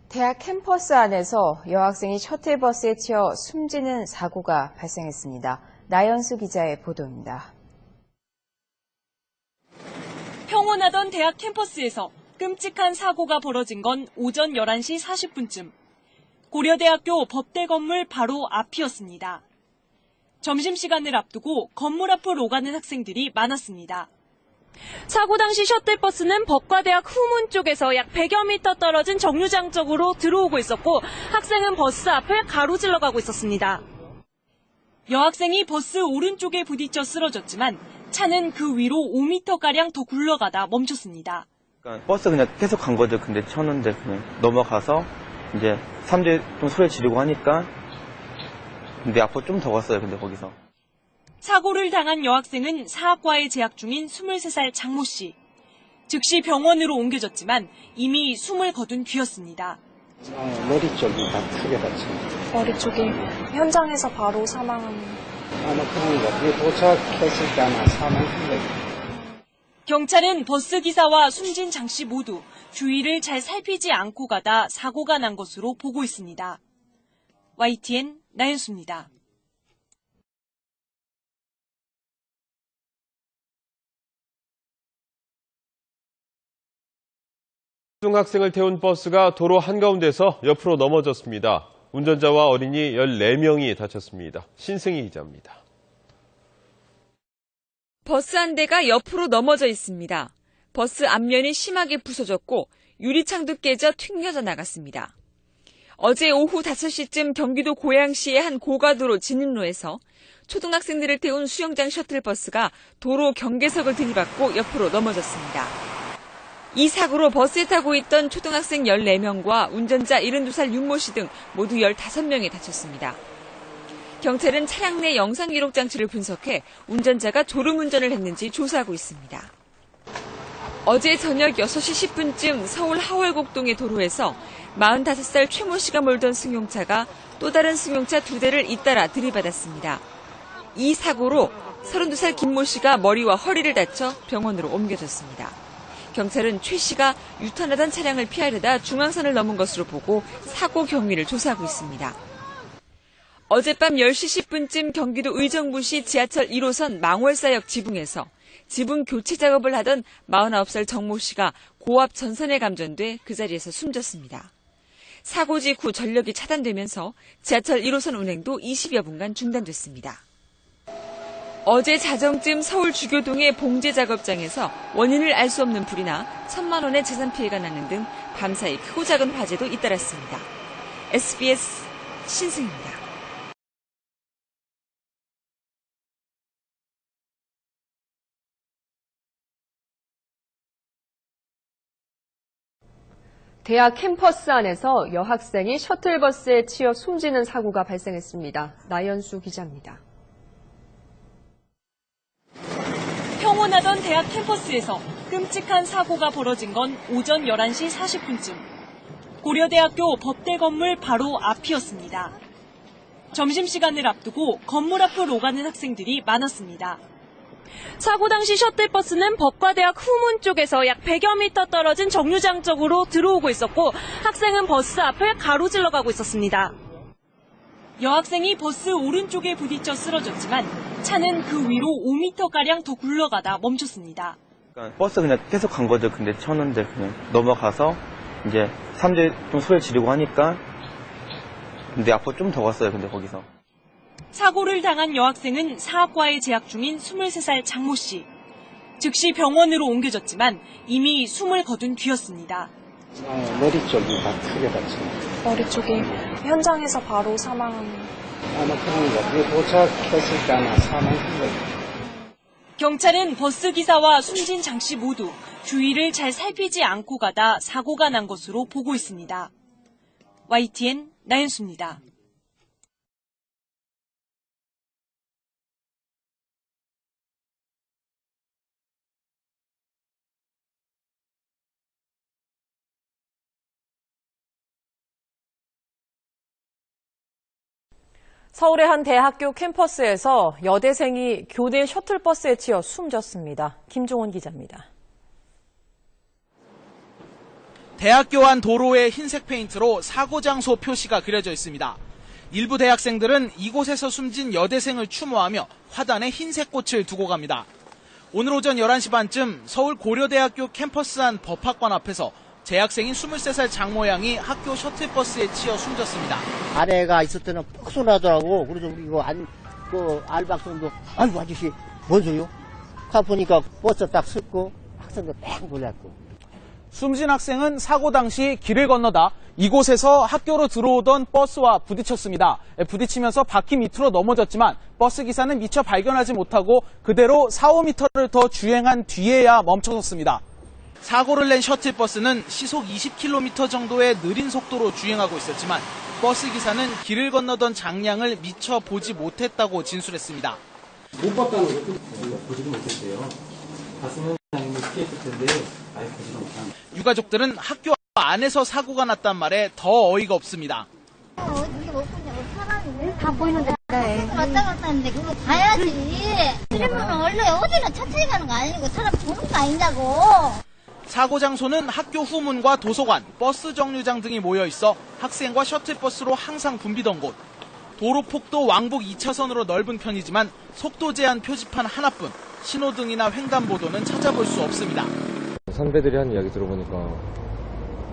대학 캠퍼스 안에서 여학생이 셔틀버스에 치여 숨지는 사고가 발생했습니다. 나연수 기자의 보도입니다. 평온하던 대학 캠퍼스에서 끔찍한 사고가 벌어진 건 오전 11시 40분쯤. 고려대학교 법대 건물 바로 앞이었습니다. 점심시간을 앞두고 건물 앞을 오가는 학생들이 많았습니다. 사고 당시 셔틀버스는 법과대학 후문 쪽에서 약 100여 미터 떨어진 정류장 쪽으로 들어오고 있었고 학생은 버스 앞을 가로질러 가고 있었습니다. 여학생이 버스 오른쪽에 부딪혀 쓰러졌지만 차는 그 위로 5미터가량 더 굴러가다 멈췄습니다. 그러니까 버스 그냥 계속 간 거죠. 근데 쳤는데 그냥 넘어가서 이제 사람들이 좀 소리 지르고 하니까 근데 앞으로 좀 더 갔어요. 근데 거기서. 사고를 당한 여학생은 사학과에 재학 중인 23살 장모 씨. 즉시 병원으로 옮겨졌지만 이미 숨을 거둔 뒤였습니다. 머리 쪽이 다 크게 다칩니다. 머리 쪽이 현장에서 바로 사망한. 그런가. 도착했을 때 아마 사망한 거예요. 경찰은 버스 기사와 숨진 장 씨 모두 주위를 잘 살피지 않고 가다 사고가 난 것으로 보고 있습니다. YTN 나연수입니다. 초등학생을 태운 버스가 도로 한가운데서 옆으로 넘어졌습니다. 운전자와 어린이 14명이 다쳤습니다. 신승희 기자입니다. 버스 한 대가 옆으로 넘어져 있습니다. 버스 앞면이 심하게 부서졌고 유리창도 깨져 튕겨져 나갔습니다. 어제 오후 5시쯤 경기도 고양시의 한 고가도로 진입로에서 초등학생들을 태운 수영장 셔틀버스가 도로 경계석을 들이받고 옆으로 넘어졌습니다. 이 사고로 버스에 타고 있던 초등학생 14명과 운전자 72살 윤모 씨 등 모두 15명이 다쳤습니다. 경찰은 차량 내 영상 기록 장치를 분석해 운전자가 졸음운전을 했는지 조사하고 있습니다. 어제 저녁 6시 10분쯤 서울 하월곡동의 도로에서 45살 최모 씨가 몰던 승용차가 또 다른 승용차 2대를 잇따라 들이받았습니다. 이 사고로 32살 김모 씨가 머리와 허리를 다쳐 병원으로 옮겨졌습니다. 경찰은 최 씨가 유턴하던 차량을 피하려다 중앙선을 넘은 것으로 보고 사고 경위를 조사하고 있습니다. 어젯밤 10시 10분쯤 경기도 의정부시 지하철 1호선 망월사역 지붕에서 지붕 교체 작업을 하던 49살 정모 씨가 고압 전선에 감전돼 그 자리에서 숨졌습니다. 사고 직후 전력이 차단되면서 지하철 1호선 운행도 20여 분간 중단됐습니다. 어제 자정쯤 서울 주교동의 봉제 작업장에서 원인을 알 수 없는 불이 나 1,000만 원의 재산 피해가 나는 등 밤사이 크고 작은 화재도 잇따랐습니다. SBS 신승입니다. 대학 캠퍼스 안에서 여학생이 셔틀버스에 치여 숨지는 사고가 발생했습니다. 나연수 기자입니다. 평온하던 대학 캠퍼스에서 끔찍한 사고가 벌어진 건 오전 11시 40분쯤. 고려대학교 법대 건물 바로 앞이었습니다. 점심시간을 앞두고 건물 앞을 오가는 학생들이 많았습니다. 사고 당시 셔틀버스는 법과대학 후문 쪽에서 약 100여 미터 떨어진 정류장 쪽으로 들어오고 있었고 학생은 버스 앞을 가로질러 가고 있었습니다. 여학생이 버스 오른쪽에 부딪혀 쓰러졌지만 차는 그 위로 5미터가량 더 굴러가다 멈췄습니다. 그러니까 버스 그냥 계속 간 거죠. 근데 쳤는데 그냥 넘어가서 이제 사람들이 좀 소리 지르고 하니까 근데 앞으로 좀 더 갔어요. 근데 거기서. 사고를 당한 여학생은 사학과에 재학 중인 23살 장모 씨. 즉시 병원으로 옮겨졌지만 이미 숨을 거둔 뒤였습니다. 머리 쪽이 다 크게 다칩니다. 머리 쪽이 현장에서 바로 사망한. 그런가. 도착했을 때 아마 사망한 거예요. 경찰은 버스 기사와 숨진 장 씨 모두 주위를 잘 살피지 않고 가다 사고가 난 것으로 보고 있습니다. YTN 나연수입니다. 서울의 한 대학교 캠퍼스에서 여대생이 교내 셔틀버스에 치여 숨졌습니다. 김종원 기자입니다. 대학교 안 도로에 흰색 페인트로 사고 장소 표시가 그려져 있습니다. 일부 대학생들은 이곳에서 숨진 여대생을 추모하며 화단에 흰색 꽃을 두고 갑니다. 오늘 오전 11시 반쯤 서울 고려대학교 캠퍼스 안 법학관 앞에서 재학생인 23살 장모양이 학교 셔틀버스에 치여 숨졌습니다. 아내가 있을 때는 퍽 쏘나더라고. 그래서 우리 이거 알박생도 아이고 아저씨 뭔 소리요? 가보니까 버스 딱 섰고 학생들 뺑 돌렸고. 숨진 학생은 사고 당시 길을 건너다 이곳에서 학교로 들어오던 버스와 부딪혔습니다. 부딪히면서 바퀴 밑으로 넘어졌지만 버스 기사는 미처 발견하지 못하고 그대로 4-5m를 더 주행한 뒤에야 멈춰섰습니다. 사고를 낸 셔틀버스는 시속 20km 정도의 느린 속도로 주행하고 있었지만 버스 기사는 길을 건너던 장량을 미처 보지 못했다고 진술했습니다. 못 봤다는 것도 보지도 못했대요. 봤으면 당연히 피했을 텐데 아예 보지도 못한. 유가족들은 학교 안에서 사고가 났단 말에 더 어이가 없습니다. 이게 못 보냐? 사람이 다 보이는데 왔다 갔다 하는데 그거 봐야지. 이러면 원래 어디나 천천히 가는 거 아니고 사람 보는 거 아니냐고. 사고 장소는 학교 후문과 도서관, 버스 정류장 등이 모여 있어 학생과 셔틀버스로 항상 붐비던 곳. 도로 폭도 왕복 2차선으로 넓은 편이지만 속도 제한 표지판 하나뿐 신호등이나 횡단보도는 찾아볼 수 없습니다. 선배들이 한 이야기 들어보니까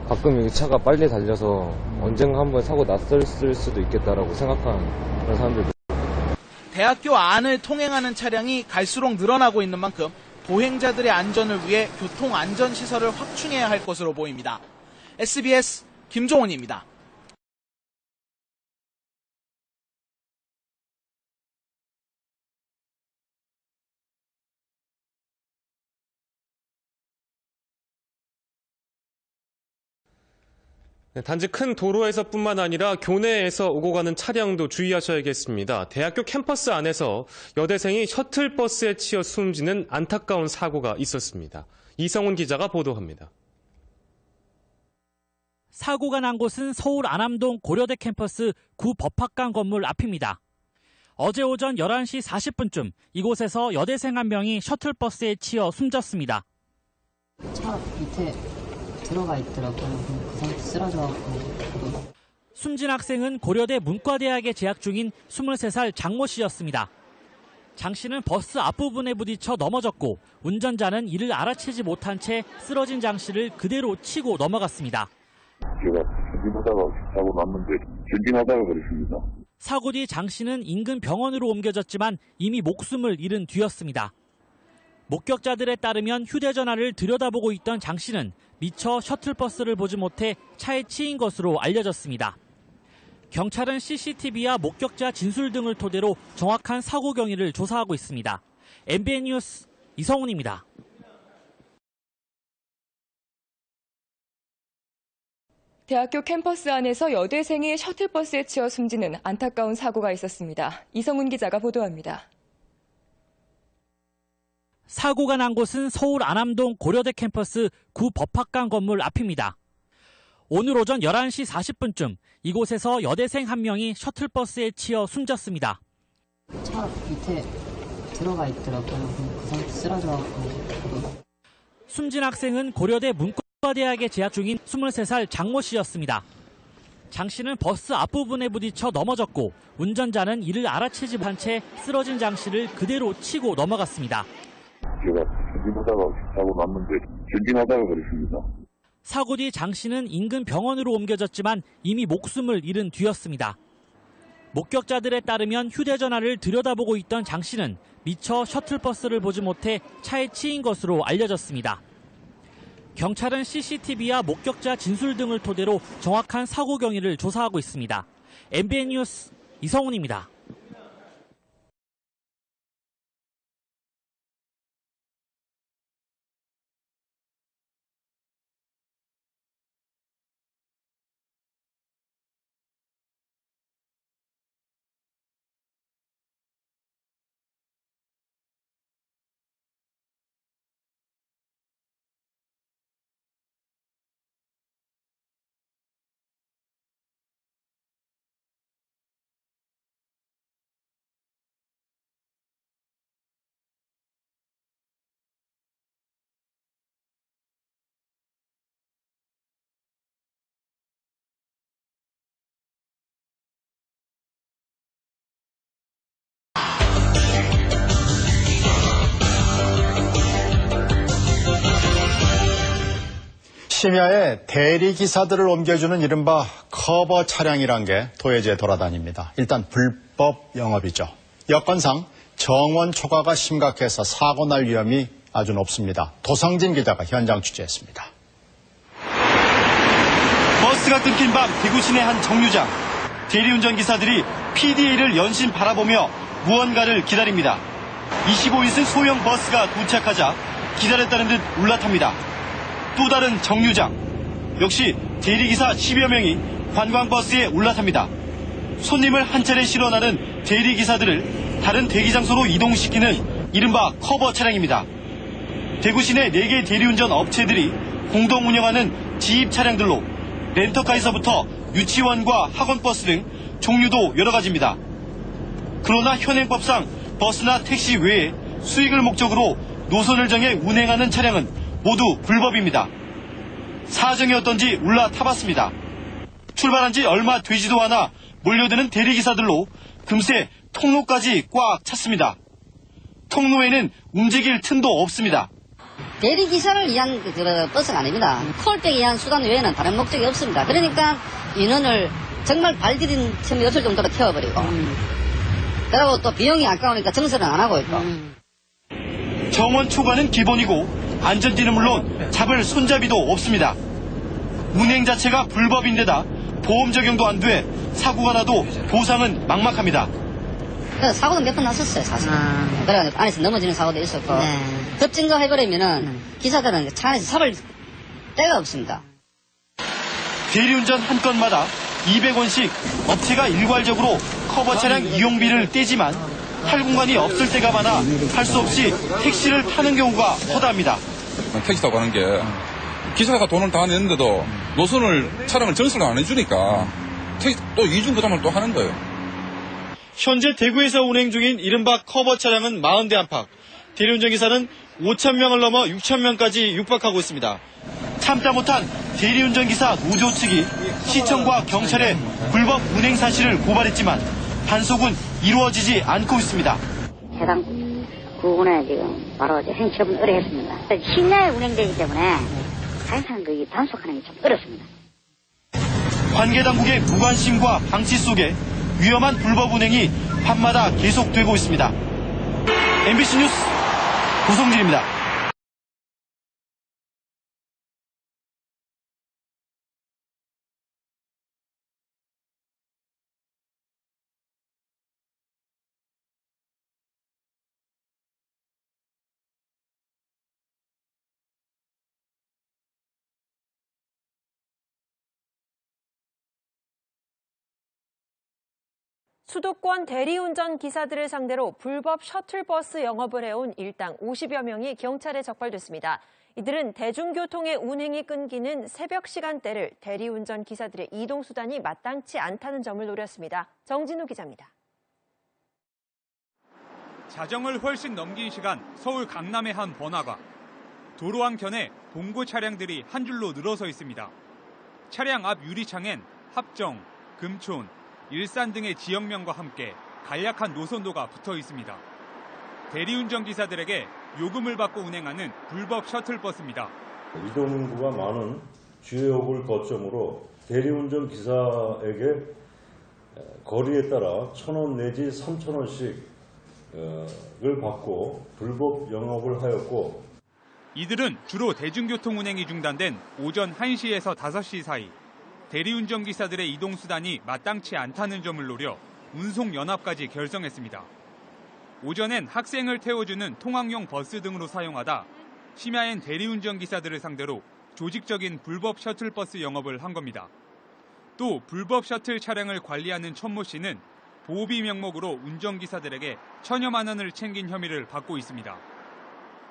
가끔 이 차가 빨리 달려서 언젠가 한번 사고 났을 수도 있겠다라고 생각하는 그런 사람들도. 대학교 안을 통행하는 차량이 갈수록 늘어나고 있는 만큼 보행자들의 안전을 위해 교통안전시설을 확충해야 할 것으로 보입니다. SBS 김종훈입니다. 단지 큰 도로에서뿐만 아니라 교내에서 오고 가는 차량도 주의하셔야겠습니다. 대학교 캠퍼스 안에서 여대생이 셔틀버스에 치여 숨지는 안타까운 사고가 있었습니다. 이성훈 기자가 보도합니다. 사고가 난 곳은 서울 안암동 고려대 캠퍼스 구 법학관 건물 앞입니다. 어제 오전 11시 40분쯤 이곳에서 여대생 한 명이 셔틀버스에 치여 숨졌습니다. 차 밑에 들어가 있더라고요. 그 상태 쓰러져갖고. 숨진 학생은 고려대 문과대학에 재학 중인 23살 장모 씨였습니다. 장 씨는 버스 앞부분에 부딪혀 넘어졌고 운전자는 이를 알아채지 못한 채 쓰러진 장 씨를 그대로 치고 넘어갔습니다. 제가 전진하다가 사고 났는데 전진하다가 그랬습니다. 사고 뒤 장 씨는 인근 병원으로 옮겨졌지만 이미 목숨을 잃은 뒤였습니다. 목격자들에 따르면 휴대전화를 들여다보고 있던 장 씨는 미처 셔틀버스를 보지 못해 차에 치인 것으로 알려졌습니다. 경찰은 CCTV와 목격자 진술 등을 토대로 정확한 사고 경위를 조사하고 있습니다. MBN 뉴스 이성훈입니다. 대학교 캠퍼스 안에서 여대생이 셔틀버스에 치여 숨지는 안타까운 사고가 있었습니다. 이성훈 기자가 보도합니다. 사고가 난 곳은 서울 안암동 고려대 캠퍼스 구 법학관 건물 앞입니다. 오늘 오전 11시 40분쯤 이곳에서 여대생 한 명이 셔틀버스에 치여 숨졌습니다. 차 밑에 들어가 있더라고요. 그 상태 쓰러져갖고. 숨진 학생은 고려대 문과대학에 재학 중인 23살 장모 씨였습니다. 장 씨는 버스 앞부분에 부딪혀 넘어졌고 운전자는 이를 알아채지 못한 채 쓰러진 장 씨를 그대로 치고 넘어갔습니다. 제가 전진하다가 사고 났는데 전진하다가 그랬습니다. 사고 뒤 장 씨는 인근 병원으로 옮겨졌지만 이미 목숨을 잃은 뒤였습니다. 목격자들에 따르면 휴대전화를 들여다보고 있던 장 씨는 미처 셔틀버스를 보지 못해 차에 치인 것으로 알려졌습니다. 경찰은 CCTV와 목격자 진술 등을 토대로 정확한 사고 경위를 조사하고 있습니다. MBN 뉴스 이성훈입니다. 심야에 대리기사들을 옮겨주는 이른바 커버 차량이란 게 도예지에 돌아다닙니다. 일단 불법 영업이죠. 여건상 정원 초과가 심각해서 사고 날 위험이 아주 높습니다. 도상진 기자가 현장 취재했습니다. 버스가 끊긴 밤 대구 시내 한 정류장. 대리운전 기사들이 PDA를 연신 바라보며 무언가를 기다립니다. 25인승 소형 버스가 도착하자 기다렸다는 듯 올라탑니다. 또 다른 정류장. 역시 대리기사 10여 명이 관광버스에 올라탑니다. 손님을 한 차례 실어 나른 대리기사들을 다른 대기장소로 이동시키는 이른바 커버 차량입니다. 대구 시내 4개 대리운전 업체들이 공동 운영하는 지입 차량들로 렌터카에서부터 유치원과 학원버스 등 종류도 여러 가지입니다. 그러나 현행법상 버스나 택시 외에 수익을 목적으로 노선을 정해 운행하는 차량은 모두 불법입니다. 사정이 어떤지 올라타봤습니다. 출발한 지 얼마 되지도 않아 몰려드는 대리기사들로 금세 통로까지 꽉 찼습니다. 통로에는 움직일 틈도 없습니다. 대리기사를 위한 버스가 아닙니다. 콜백에 의한 수단 외에는 다른 목적이 없습니다. 그러니까 인원을 정말 발디딘 틈이 없을 정도로 태워버리고 그리고 또 비용이 아까우니까 정설은 안 하고 있고. 정원 초과는 기본이고 안전띠는 물론 잡을 손잡이도 없습니다. 운행 자체가 불법인데다 보험 적용도 안 돼 사고가 나도 보상은 막막합니다. 사고도 몇 번 났었어요, 사실. 그래가지고 안에서 넘어지는 사고도 있었고. 급증가해버리면은 기사들은 차 안에서 잡을 데가 없습니다. 대리운전 한 건마다 200원씩 업체가 일괄적으로 커버 차량 이용비를 떼지만 할 공간이 없을 때가 많아 할 수 없이 택시를 타는 경우가 허다합니다. 택시 타고 가는 게 기사가 돈을 다 냈는데도 노선을 차량을 전수를 안 해주니까 또 이중부담을 또 하는 거예요. 현재 대구에서 운행 중인 이른바 커버 차량은 40대 안팎. 대리운전 기사는 5,000명을 넘어 6,000명까지 육박하고 있습니다. 참다 못한 대리운전 기사 노조 측이 시청과 경찰에 불법 운행 사실을 고발했지만 단속은 이루어지지 않고 있습니다. 해당 구간에 지금 바로 행처분 의뢰했습니다. 심야에 운행되기 때문에 자연스러운 그 단속하는 게 좀 어렵습니다. 관계 당국의 무관심과 방치 속에 위험한 불법 운행이 밤마다 계속되고 있습니다. MBC 뉴스 고성진입니다. 수도권 대리운전 기사들을 상대로 불법 셔틀버스 영업을 해온 일당 50여 명이 경찰에 적발됐습니다. 이들은 대중교통의 운행이 끊기는 새벽 시간대를 대리운전 기사들의 이동수단이 마땅치 않다는 점을 노렸습니다. 정진우 기자입니다. 자정을 훨씬 넘긴 시간 서울 강남의 한 번화가. 도로 한켠에 봉고 차량들이 한 줄로 늘어서 있습니다. 차량 앞 유리창엔 합정, 금촌, 일산 등의 지역명과 함께 간략한 노선도가 붙어 있습니다. 대리운전 기사들에게 요금을 받고 운행하는 불법 셔틀버스입니다. 이동 인구가 많은 주요역을 거점으로 대리운전 기사에게 거리에 따라 1,000원 내지 3,000원씩을 받고 불법 영업을 하였고, 이들은 주로 대중교통 운행이 중단된 오전 1시에서 5시 사이 대리운전 기사들의 이동수단이 마땅치 않다는 점을 노려 운송연합까지 결성했습니다. 오전엔 학생을 태워주는 통학용 버스 등으로 사용하다 심야엔 대리운전 기사들을 상대로 조직적인 불법 셔틀버스 영업을 한 겁니다. 또 불법 셔틀 차량을 관리하는 천모 씨는 보호비 명목으로 운전기사들에게 1,000여만 원을 챙긴 혐의를 받고 있습니다.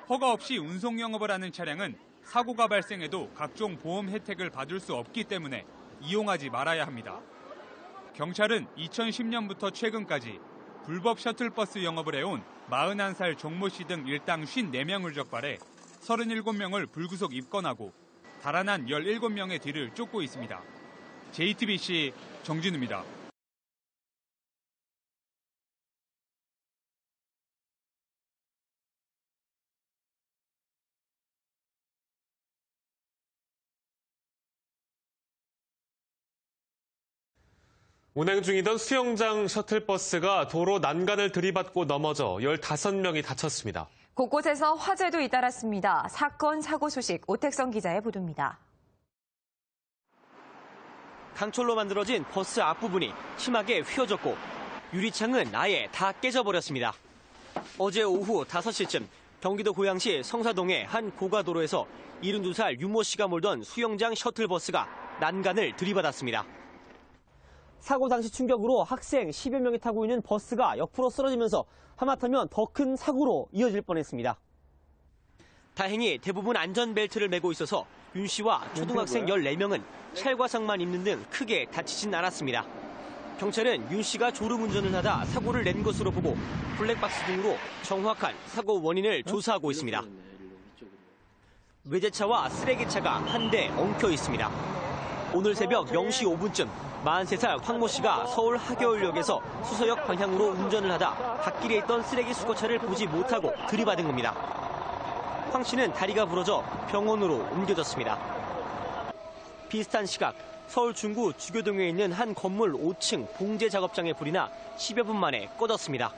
허가 없이 운송 영업을 하는 차량은 사고가 발생해도 각종 보험 혜택을 받을 수 없기 때문에 이용하지 말아야 합니다. 경찰은 2010년부터 최근까지 불법 셔틀버스 영업을 해온 41살 정모 씨 등 일당 54명을 적발해 37명을 불구속 입건하고 달아난 17명의 뒤를 쫓고 있습니다. JTBC 정진우입니다. 운행 중이던 수영장 셔틀버스가 도로 난간을 들이받고 넘어져 15명이 다쳤습니다. 곳곳에서 화재도 잇따랐습니다. 사건 사고 소식 오택성 기자의 보도입니다. 강철로 만들어진 버스 앞부분이 심하게 휘어졌고 유리창은 아예 다 깨져버렸습니다. 어제 오후 5시쯤 경기도 고양시 성사동의 한 고가도로에서 72살 유모 씨가 몰던 수영장 셔틀버스가 난간을 들이받았습니다. 사고 당시 충격으로 학생 10여 명이 타고 있는 버스가 옆으로 쓰러지면서 하마터면 더 큰 사고로 이어질 뻔했습니다. 다행히 대부분 안전벨트를 매고 있어서 윤 씨와 초등학생 14명은 찰과상만 입는 등 크게 다치진 않았습니다. 경찰은 윤 씨가 졸음운전을 하다 사고를 낸 것으로 보고 블랙박스 등으로 정확한 사고 원인을 조사하고 있습니다. 외제차와 쓰레기차가 한 대 엉켜 있습니다. 오늘 새벽 0시 5분쯤 43살 황모 씨가 서울 하겨울역에서 수서역 방향으로 운전을 하다 갓길에 있던 쓰레기 수거차를 보지 못하고 들이받은 겁니다. 황 씨는 다리가 부러져 병원으로 옮겨졌습니다. 비슷한 시각 서울 중구 주교동에 있는 한 건물 5층 봉제 작업장의 불이 나 10여 분 만에 꺼졌습니다.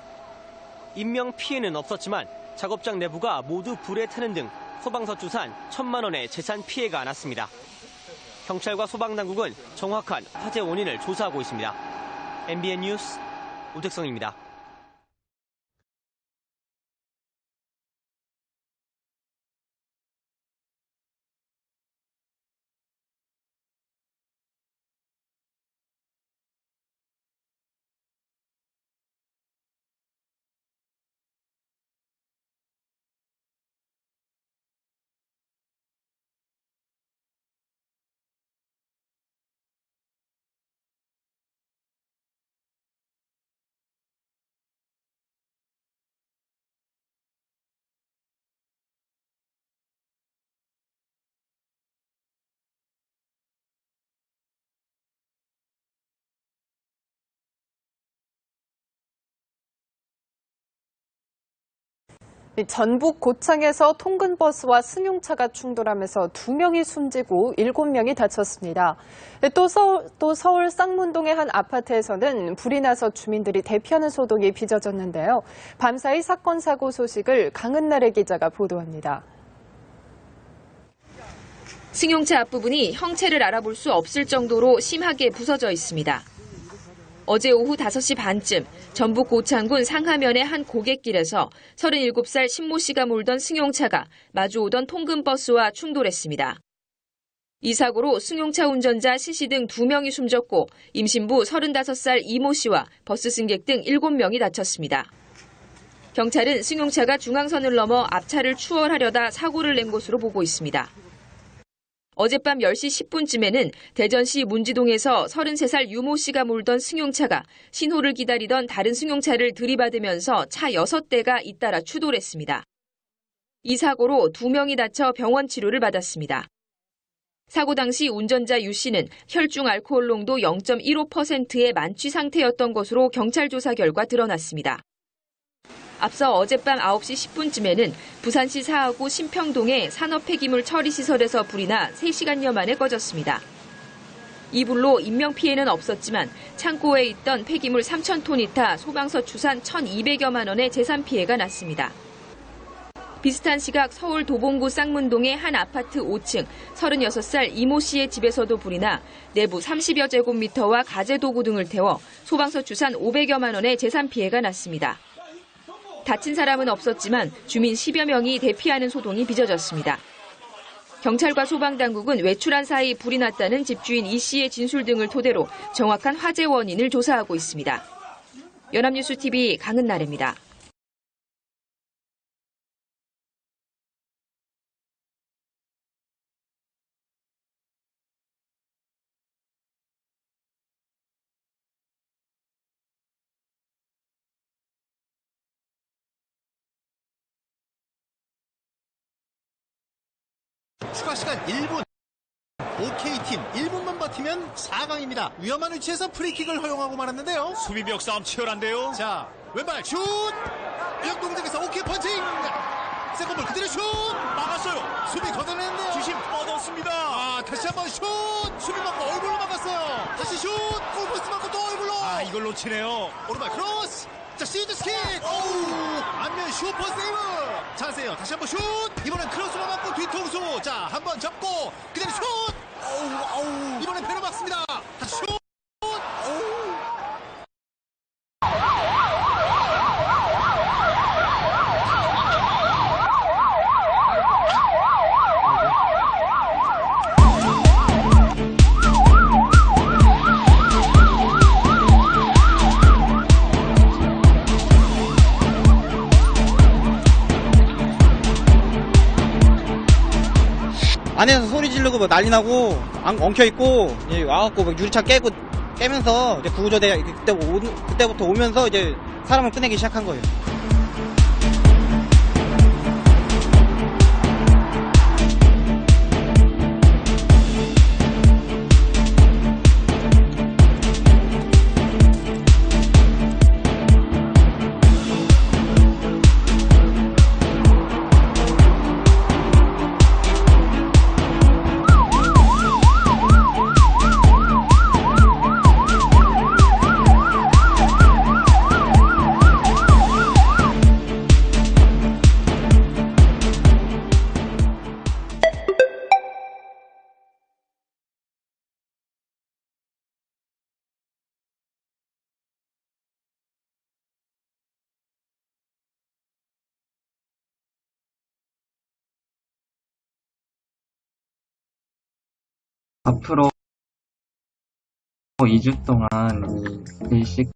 인명 피해는 없었지만 작업장 내부가 모두 불에 타는 등 소방서 추산 1,000만 원의 재산 피해가 났습니다. 경찰과 소방당국은 정확한 화재 원인을 조사하고 있습니다. MBN 뉴스 오택성입니다. 전북 고창에서 통근버스와 승용차가 충돌하면서 2명이 숨지고 7명이 다쳤습니다. 또 서울 쌍문동의 한 아파트에서는 불이 나서 주민들이 대피하는 소동이 빚어졌는데요. 밤사이 사건 사고 소식을 강은나래 기자가 보도합니다. 승용차 앞부분이 형체를 알아볼 수 없을 정도로 심하게 부서져 있습니다. 어제 오후 5시 반쯤 전북 고창군 상하면의 한 고갯길에서 37살 신모 씨가 몰던 승용차가 마주오던 통근버스와 충돌했습니다. 이 사고로 승용차 운전자 신 씨 등 2명이 숨졌고 임신부 35살 이모 씨와 버스 승객 등 7명이 다쳤습니다. 경찰은 승용차가 중앙선을 넘어 앞차를 추월하려다 사고를 낸 것으로 보고 있습니다. 어젯밤 10시 10분쯤에는 대전시 문지동에서 33살 유모 씨가 몰던 승용차가 신호를 기다리던 다른 승용차를 들이받으면서 차 6대가 잇따라 추돌했습니다. 이 사고로 2명이 다쳐 병원 치료를 받았습니다. 사고 당시 운전자 유 씨는 혈중 알코올 농도 0.15%의 만취 상태였던 것으로 경찰 조사 결과 드러났습니다. 앞서 어젯밤 9시 10분쯤에는 부산시 사하구 신평동의 산업폐기물 처리시설에서 불이 나 3시간여 만에 꺼졌습니다. 이 불로 인명피해는 없었지만 창고에 있던 폐기물 3,000톤이 타 소방서 추산 1,200여만 원의 재산 피해가 났습니다. 비슷한 시각 서울 도봉구 쌍문동의 한 아파트 5층 36살 이모 씨의 집에서도 불이 나 내부 30여 제곱미터와 가재도구 등을 태워 소방서 추산 500여만 원의 재산 피해가 났습니다. 다친 사람은 없었지만 주민 10여 명이 대피하는 소동이 빚어졌습니다. 경찰과 소방당국은 외출한 사이 불이 났다는 집주인 이 씨의 진술 등을 토대로 정확한 화재 원인을 조사하고 있습니다. 연합뉴스TV 강은나래입니다. 추가 시간 1분. OK팀 1분만 버티면 4강입니다. 위험한 위치에서 프리킥을 허용하고 말았는데요. 수비벽 싸움 치열한데요. 자, 왼발 슛! 역동작에서 오케이 펀칭! 세컨볼 그대로 슛! 막았어요. 수비 걷어냈는데요. 주심 뻗었습니다. 다시 한번 슛! 수비 막고 얼굴로 막았어요. 다시 슛! 골포스트 막고 또 얼굴로! 놓치네요. 오른발 크로스. 자, 시즈스킥. 오우, 안면 슈퍼 세이브. 자세요. 다시 한번 슛. 이번엔 크로스만 맞고 뒤통수. 자, 한번 접고 그대로 슛. 오우. 이번엔 배로 막습니다. 다시 슛. 오우. 안에서 소리 지르고 뭐 난리 나고 엉켜있고 와갖고 막 유리창 깨면서 이제 구조대 그때부터 오면서 이제 사람을 끝내기 시작한 거예요. 앞으로 2주 동안 베이식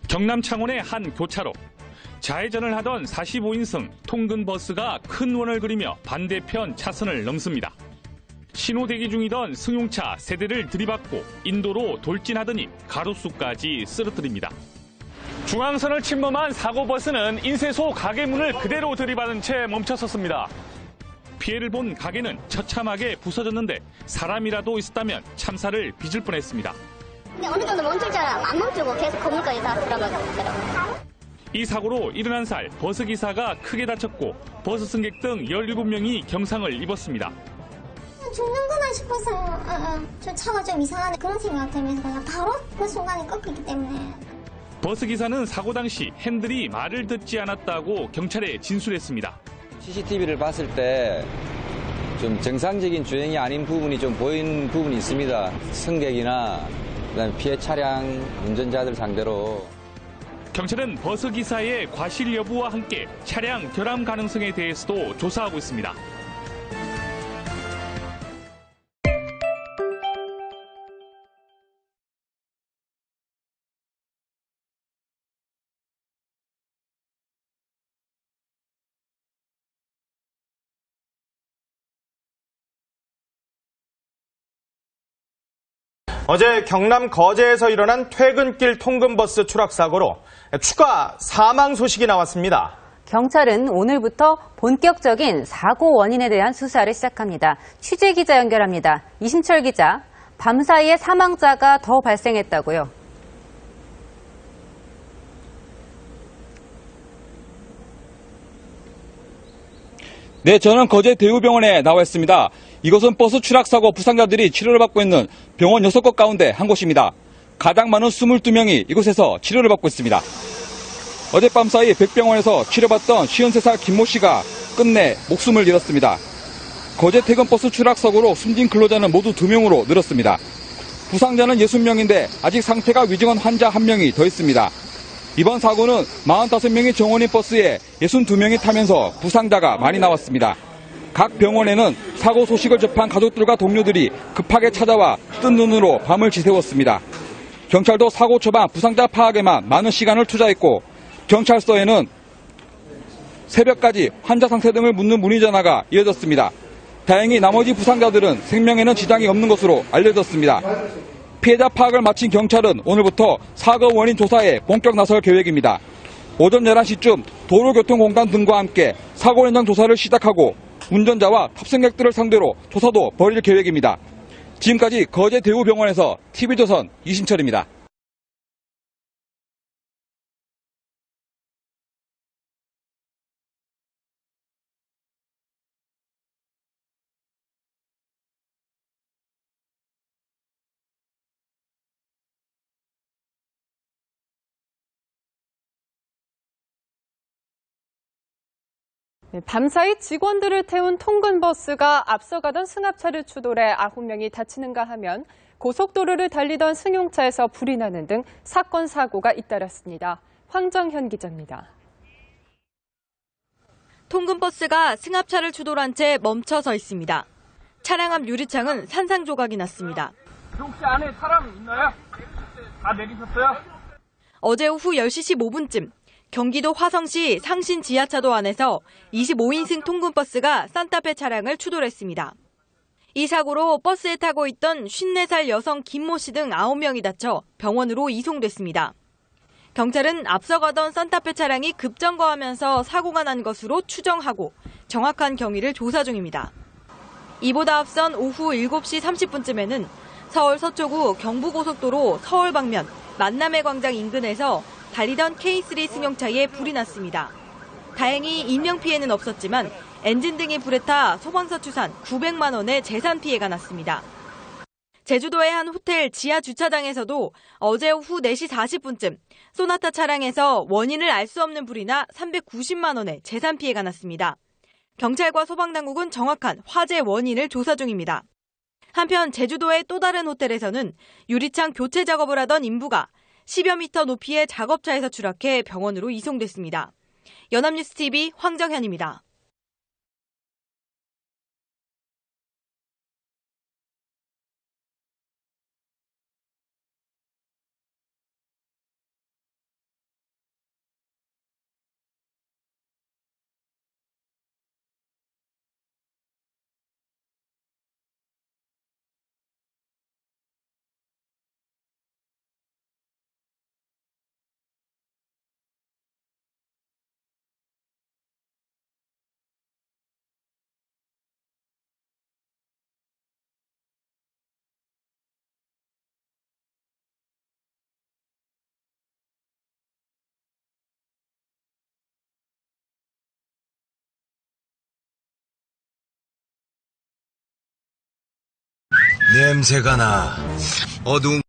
경남 창원의 한 교차로. 좌회전을 하던 45인승 통근 버스가 큰 원을 그리며 반대편 차선을 넘습니다. 신호 대기 중이던 승용차 세대를 들이받고 인도로 돌진하더니 가로수까지 쓰러뜨립니다. 중앙선을 침범한 사고버스는 인쇄소 가게 문을 그대로 들이받은 채 멈춰섰습니다. 피해를 본 가게는 처참하게 부서졌는데 사람이라도 있었다면 참사를 빚을 뻔했습니다. 근데 어느 정도 멈출 줄 알아. 안 멈추고 계속 건물까지 다 들어가고 있더라고요. 이 사고로 71살 버스기사가 크게 다쳤고 버스 승객 등 17명이 경상을 입었습니다. 죽는구나 싶어서 저 차가 좀 이상하네 그런 생각 들면서 그냥 바로 그 순간에 꺾이기 때문에. 버스기사는 사고 당시 핸들이 말을 듣지 않았다고 경찰에 진술했습니다. CCTV를 봤을 때 좀 정상적인 주행이 아닌 부분이 좀 보이는 부분이 있습니다. 승객이나 그다음에 피해 차량 운전자들 상대로. 경찰은 버스기사의 과실 여부와 함께 차량 결함 가능성에 대해서도 조사하고 있습니다. 어제 경남 거제에서 일어난 퇴근길 통근버스 추락사고로 추가 사망 소식이 나왔습니다. 경찰은 오늘부터 본격적인 사고 원인에 대한 수사를 시작합니다. 취재기자 연결합니다. 이신철 기자, 밤사이에 사망자가 더 발생했다고요. 네, 저는 거제 대우병원에 나와 있습니다. 이곳은 버스 추락사고 부상자들이 치료를 받고 있는 병원 6곳 가운데 한 곳입니다. 가장 많은 22명이 이곳에서 치료를 받고 있습니다. 어젯밤 사이 백병원에서 치료받던 53살 김모 씨가 끝내 목숨을 잃었습니다. 거제 퇴근 버스 추락사고로 숨진 근로자는 모두 2명으로 늘었습니다. 부상자는 60명인데 아직 상태가 위중한 환자 1명이 더 있습니다. 이번 사고는 45명이 정원인 버스에 62명이 타면서 부상자가 많이 나왔습니다. 각 병원에는 사고 소식을 접한 가족들과 동료들이 급하게 찾아와 뜬 눈으로 밤을 지새웠습니다. 경찰도 사고 초반 부상자 파악에만 많은 시간을 투자했고 경찰서에는 새벽까지 환자 상태 등을 묻는 문의 전화가 이어졌습니다. 다행히 나머지 부상자들은 생명에는 지장이 없는 것으로 알려졌습니다. 피해자 파악을 마친 경찰은 오늘부터 사고 원인 조사에 본격 나설 계획입니다. 오전 11시쯤 도로교통공단 등과 함께 사고 현장 조사를 시작하고 운전자와 탑승객들을 상대로 조사도 벌일 계획입니다. 지금까지 거제 대우병원에서 TV조선 이신철입니다. 밤사이 직원들을 태운 통근버스가 앞서가던 승합차를 추돌해 9명이 다치는가 하면 고속도로를 달리던 승용차에서 불이 나는 등 사건 사고가 잇따랐습니다. 황정현 기자입니다. 통근버스가 승합차를 추돌한 채 멈춰 서 있습니다. 차량 앞 유리창은 산산조각이 났습니다. 혹시 안에 사람 있나요? 다 내리셨어요? 어제 오후 10시 15분쯤 경기도 화성시 상신 지하차도 안에서 25인승 통근버스가 산타페 차량을 추돌했습니다. 이 사고로 버스에 타고 있던 54살 여성 김모 씨 등 9명이 다쳐 병원으로 이송됐습니다. 경찰은 앞서가던 산타페 차량이 급정거하면서 사고가 난 것으로 추정하고 정확한 경위를 조사 중입니다. 이보다 앞선 오후 7시 30분쯤에는 서울 서초구 경부고속도로 서울 방면 만남의 광장 인근에서 달리던 K3 승용차에 불이 났습니다. 다행히 인명피해는 없었지만 엔진 등이 불에 타 소방서 추산 900만 원의 재산 피해가 났습니다. 제주도의 한 호텔 지하 주차장에서도 어제 오후 4시 40분쯤 소나타 차량에서 원인을 알 수 없는 불이 나 390만 원의 재산 피해가 났습니다. 경찰과 소방당국은 정확한 화재 원인을 조사 중입니다. 한편 제주도의 또 다른 호텔에서는 유리창 교체 작업을 하던 인부가 10여 미터 높이의 작업차에서 추락해 병원으로 이송됐습니다. 연합뉴스TV 황정현입니다. 냄새가 나. 어두운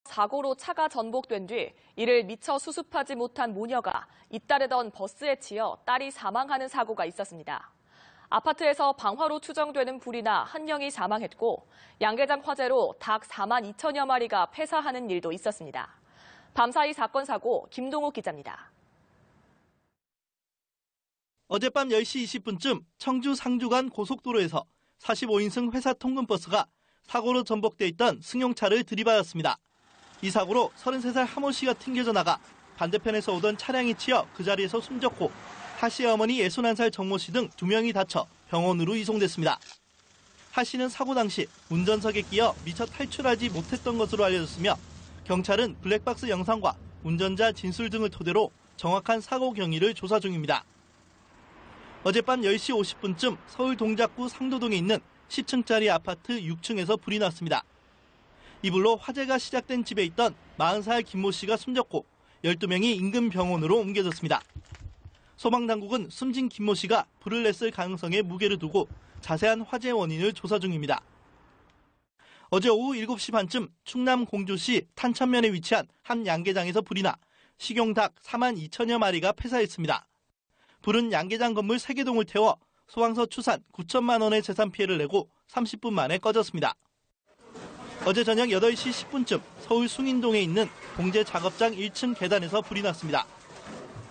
사고로 차가 전복된 뒤 이를 미처 수습하지 못한 모녀가 잇따르던 버스에 치여 딸이 사망하는 사고가 있었습니다. 아파트에서 방화로 추정되는 불이 나 1명이 사망했고 양계장 화재로 닭 4만 2천여 마리가 폐사하는 일도 있었습니다. 밤사이 사건 사고 김동욱 기자입니다. 어젯밤 10시 20분쯤 청주 상주 간 고속도로에서 45인승 회사 통근버스가 사고로 전복돼 있던 승용차를 들이받았습니다. 이 사고로 33살 하모 씨가 튕겨져 나가 반대편에서 오던 차량이 치여 그 자리에서 숨졌고 하 씨의 어머니 61살 정모 씨 등 2명이 다쳐 병원으로 이송됐습니다. 하 씨는 사고 당시 운전석에 끼어 미처 탈출하지 못했던 것으로 알려졌으며 경찰은 블랙박스 영상과 운전자 진술 등을 토대로 정확한 사고 경위를 조사 중입니다. 어젯밤 10시 50분쯤 서울 동작구 상도동에 있는 10층짜리 아파트 6층에서 불이 났습니다. 이 불로 화재가 시작된 집에 있던 40살 김모 씨가 숨졌고 12명이 인근 병원으로 옮겨졌습니다. 소방당국은 숨진 김모 씨가 불을 냈을 가능성에 무게를 두고 자세한 화재 원인을 조사 중입니다. 어제 오후 7시 반쯤 충남 공주시 탄천면에 위치한 한 양계장에서 불이 나 식용닭 4만 2천여 마리가 폐사했습니다. 불은 양계장 건물 3개 동을 태워 소방서 추산 9천만 원의 재산 피해를 내고 30분 만에 꺼졌습니다. 어제 저녁 8시 10분쯤 서울 숭인동에 있는 공제 작업장 1층 계단에서 불이 났습니다.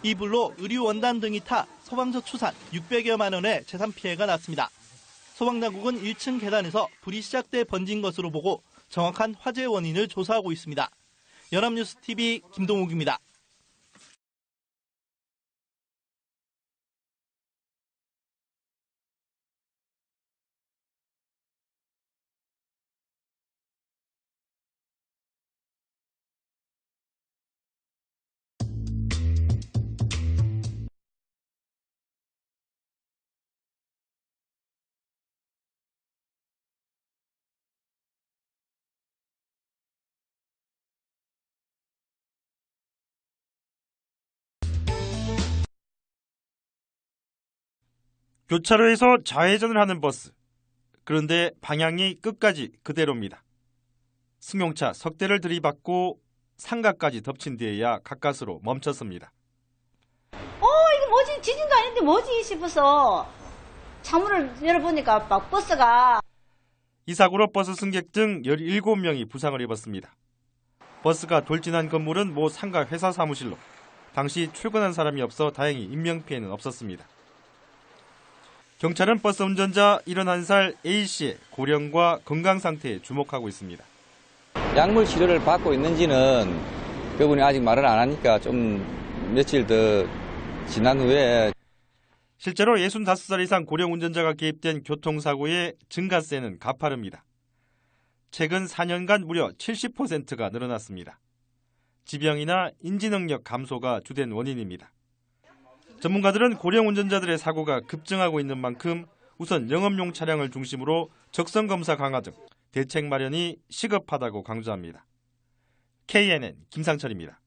이 불로 의류 원단 등이 타 소방서 추산 600여만 원의 재산 피해가 났습니다. 소방당국은 1층 계단에서 불이 시작돼 번진 것으로 보고 정확한 화재 원인을 조사하고 있습니다. 연합뉴스TV 김동욱입니다. 교차로에서 좌회전을 하는 버스. 그런데 방향이 끝까지 그대로입니다. 승용차 석 대를 들이받고 상가까지 덮친 뒤에야 가까스로 멈췄습니다. 이거 뭐지? 지진도 아닌데 뭐지 싶어서 창문을 열어보니까 막 버스가. 이 사고로 버스 승객 등 17명이 부상을 입었습니다. 버스가 돌진한 건물은 모 상가 회사 사무실로 당시 출근한 사람이 없어 다행히 인명피해는 없었습니다. 경찰은 버스 운전자 71살 A씨의 고령과 건강 상태에 주목하고 있습니다. 약물 치료를 받고 있는지는 그분이 아직 말을 안 하니까 좀 며칠 더 지난 후에. 실제로 65살 이상 고령 운전자가 개입된 교통사고의 증가세는 가파릅니다. 최근 4년간 무려 70%가 늘어났습니다. 지병이나 인지능력 감소가 주된 원인입니다. 전문가들은 고령 운전자들의 사고가 급증하고 있는 만큼 우선 영업용 차량을 중심으로 적성검사 강화 등 대책 마련이 시급하다고 강조합니다. KNN 김상철입니다.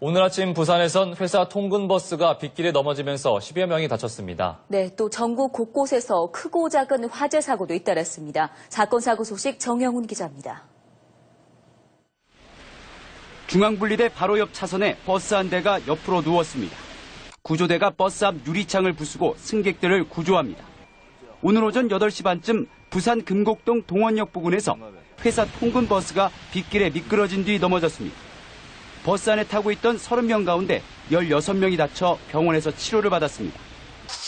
오늘 아침 부산에선 회사 통근버스가 빗길에 넘어지면서 10여 명이 다쳤습니다. 네, 또 전국 곳곳에서 크고 작은 화재 사고도 잇따랐습니다. 사건 사고 소식 정영훈 기자입니다. 중앙분리대 바로 옆 차선에 버스 한 대가 옆으로 누웠습니다. 구조대가 버스 앞 유리창을 부수고 승객들을 구조합니다. 오늘 오전 8시 반쯤 부산 금곡동 동원역 부근에서 회사 통근버스가 빗길에 미끄러진 뒤 넘어졌습니다. 버스 안에 타고 있던 30명 가운데 16명이 다쳐 병원에서 치료를 받았습니다.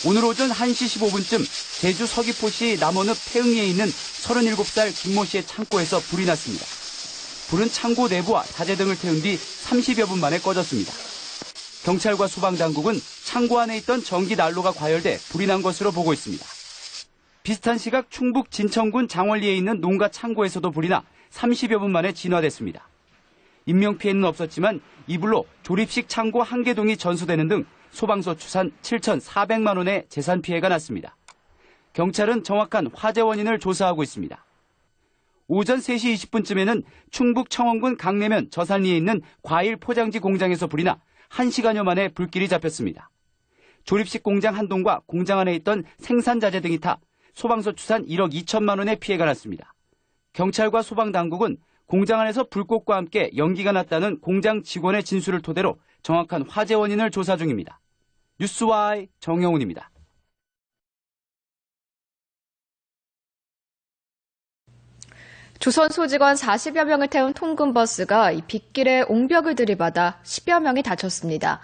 오늘 오전 1시 15분쯤 제주 서귀포시 남원읍 태흥리에 있는 37살 김모 씨의 창고에서 불이 났습니다. 불은 창고 내부와 자재 등을 태운 뒤 30여 분 만에 꺼졌습니다. 경찰과 소방당국은 창고 안에 있던 전기 난로가 과열돼 불이 난 것으로 보고 있습니다. 비슷한 시각 충북 진천군 장월리에 있는 농가 창고에서도 불이 나 30여 분 만에 진화됐습니다. 인명피해는 없었지만 이 불로 조립식 창고 1개 동이 전소되는 등 소방서 추산 7,400만 원의 재산 피해가 났습니다. 경찰은 정확한 화재 원인을 조사하고 있습니다. 오전 3시 20분쯤에는 충북 청원군 강내면 저산리에 있는 과일 포장지 공장에서 불이 나 1시간여 만에 불길이 잡혔습니다. 조립식 공장 한 동과 공장 안에 있던 생산자재 등이 타 소방서 추산 1억 2천만 원의 피해가 났습니다. 경찰과 소방당국은 공장 안에서 불꽃과 함께 연기가 났다는 공장 직원의 진술을 토대로 정확한 화재 원인을 조사 중입니다. 뉴스와이 정영훈입니다. 조선소 직원 40여 명을 태운 통근버스가 빗길에 옹벽을 들이받아 10여 명이 다쳤습니다.